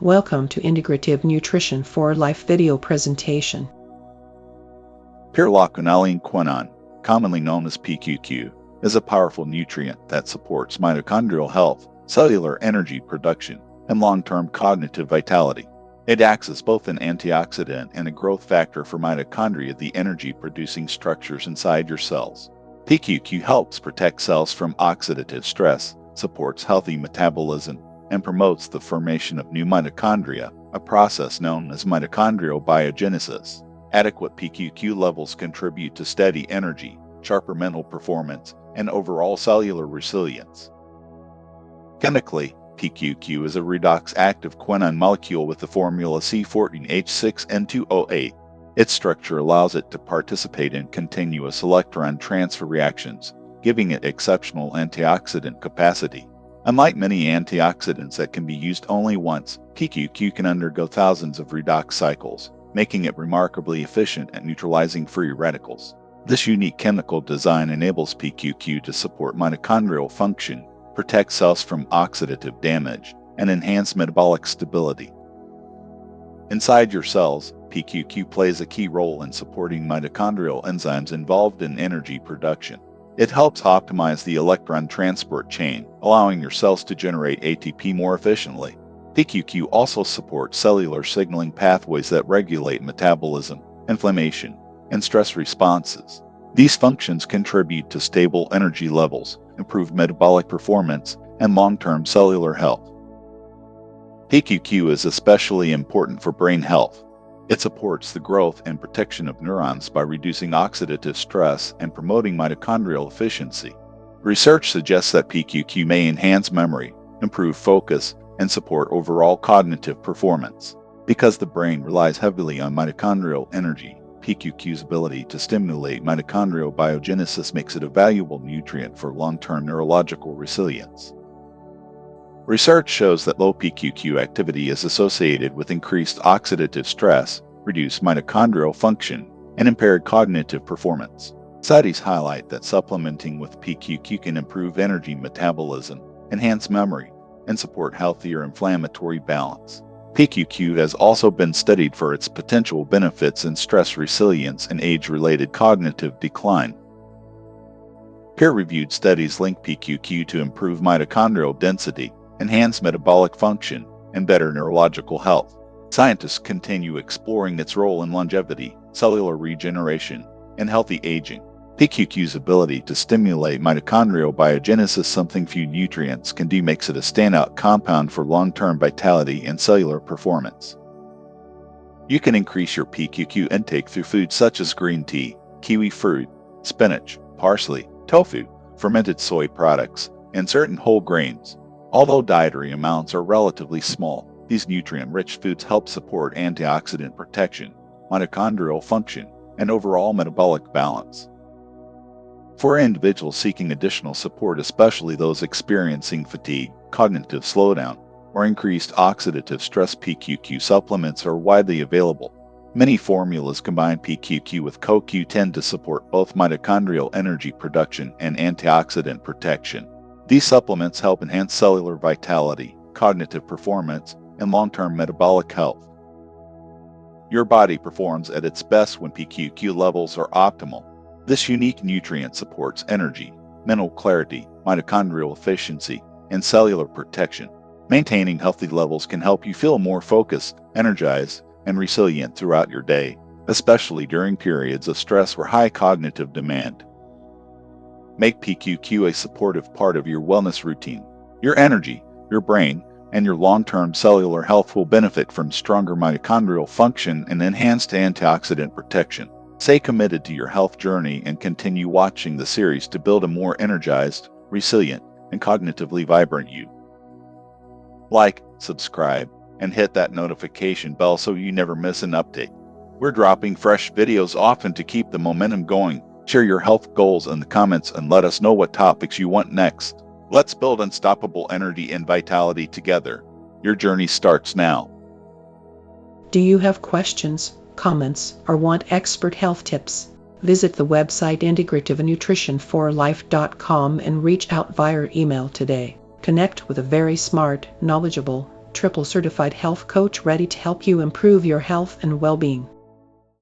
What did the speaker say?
Welcome to Integrative Nutrition for Life video presentation. Pyrroloquinoline quinone, commonly known as PQQ, is a powerful nutrient that supports mitochondrial health, cellular energy production, and long-term cognitive vitality. It acts as both an antioxidant and a growth factor for mitochondria, the energy-producing structures inside your cells. PQQ helps protect cells from oxidative stress, supports healthy metabolism, and promotes the formation of new mitochondria, a process known as mitochondrial biogenesis. Adequate PQQ levels contribute to steady energy, sharper mental performance, and overall cellular resilience. Chemically, PQQ is a redox-active quinone molecule with the formula C14H6N2O8. Its structure allows it to participate in continuous electron transfer reactions, giving it exceptional antioxidant capacity. Unlike many antioxidants that can be used only once, PQQ can undergo thousands of redox cycles, making it remarkably efficient at neutralizing free radicals. This unique chemical design enables PQQ to support mitochondrial function, protect cells from oxidative damage, and enhance metabolic stability. Inside your cells, PQQ plays a key role in supporting mitochondrial enzymes involved in energy production. It helps optimize the electron transport chain, allowing your cells to generate ATP more efficiently. PQQ also supports cellular signaling pathways that regulate metabolism, inflammation, and stress responses. These functions contribute to stable energy levels, improved metabolic performance, and long-term cellular health. PQQ is especially important for brain health. It supports the growth and protection of neurons by reducing oxidative stress and promoting mitochondrial efficiency. Research suggests that PQQ may enhance memory, improve focus, and support overall cognitive performance. Because the brain relies heavily on mitochondrial energy, PQQ's ability to stimulate mitochondrial biogenesis makes it a valuable nutrient for long-term neurological resilience. Research shows that low PQQ activity is associated with increased oxidative stress, reduced mitochondrial function, and impaired cognitive performance. Studies highlight that supplementing with PQQ can improve energy metabolism, enhance memory, and support healthier inflammatory balance. PQQ has also been studied for its potential benefits in stress resilience and age-related cognitive decline. Peer-reviewed studies link PQQ to improve mitochondrial density, enhance metabolic function, and better neurological health. Scientists continue exploring its role in longevity, cellular regeneration, and healthy aging. PQQ's ability to stimulate mitochondrial biogenesis, something few nutrients can do, makes it a standout compound for long-term vitality and cellular performance. You can increase your PQQ intake through foods such as green tea, kiwi fruit, spinach, parsley, tofu, fermented soy products, and certain whole grains. Although dietary amounts are relatively small, these nutrient-rich foods help support antioxidant protection, mitochondrial function, and overall metabolic balance. For individuals seeking additional support, especially those experiencing fatigue, cognitive slowdown, or increased oxidative stress, PQQ supplements are widely available. Many formulas combine PQQ with CoQ10 to support both mitochondrial energy production and antioxidant protection. These supplements help enhance cellular vitality, cognitive performance, and long-term metabolic health. Your body performs at its best when PQQ levels are optimal. This unique nutrient supports energy, mental clarity, mitochondrial efficiency, and cellular protection. Maintaining healthy levels can help you feel more focused, energized, and resilient throughout your day, especially during periods of stress or high cognitive demand. Make PQQ a supportive part of your wellness routine. Your energy, your brain, and your long-term cellular health will benefit from stronger mitochondrial function and enhanced antioxidant protection. Stay committed to your health journey and continue watching the series to build a more energized, resilient, and cognitively vibrant you. Like, subscribe, and hit that notification bell so you never miss an update. We're dropping fresh videos often to keep the momentum going. Share your health goals in the comments and let us know what topics you want next. Let's build unstoppable energy and vitality together. Your journey starts now. Do you have questions, comments, or want expert health tips? Visit the website integrativenutritionforlife.com and reach out via email today. Connect with a very smart, knowledgeable, triple certified health coach ready to help you improve your health and well-being.